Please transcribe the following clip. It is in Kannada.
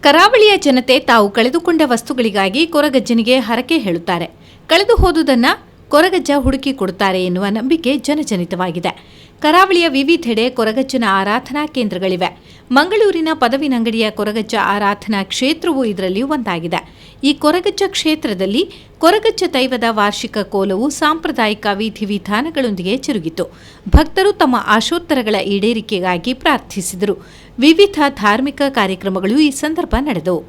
ಕರಾವಳಿಯ ಜನತೆ ತಾವು ಕಳೆದುಕೊಂಡ ವಸ್ತುಗಳಿಗಾಗಿ ಕೊರಗಜ್ಜನಿಗೆ ಹರಕೆ ಹೇಳುತ್ತಾರೆ. ಕಳೆದು ಹೋದುದನ್ನು ಕೊರಗಜ್ಜ ಹುಡುಕಿ ಕೊಡುತ್ತಾರೆ ಎನ್ನುವ ನಂಬಿಕೆ ಜನಜನಿತವಾಗಿದೆ. ಕರಾವಳಿಯ ವಿವಿಧೆಡೆ ಕೊರಗಜ್ಜನ ಆರಾಧನಾ ಕೇಂದ್ರಗಳಿವೆ. ಮಂಗಳೂರಿನ ಪದವಿನಂಗಡಿಯ ಕೊರಗಜ್ಜ ಆರಾಧನಾ ಕ್ಷೇತ್ರವೂ ಇದರಲ್ಲಿ ಒಂದಾಗಿದೆ. ಈ ಕೊರಗಜ್ಜ ಕ್ಷೇತ್ರದಲ್ಲಿ ಕೊರಗಜ್ಜ ದೈವದ ವಾರ್ಷಿಕ ಕೋಲವು ಸಾಂಪ್ರದಾಯಿಕ ವಿಧಿವಿಧಾನಗಳೊಂದಿಗೆ ಜರುಗಿತು. ಭಕ್ತರು ತಮ್ಮ ಆಶೋತ್ತರಗಳ ಈಡೇರಿಕೆಗಾಗಿ ಪ್ರಾರ್ಥಿಸಿದರು. ವಿವಿಧ ಧಾರ್ಮಿಕ ಕಾರ್ಯಕ್ರಮಗಳು ಈ ಸಂದರ್ಭ ನಡೆದವು.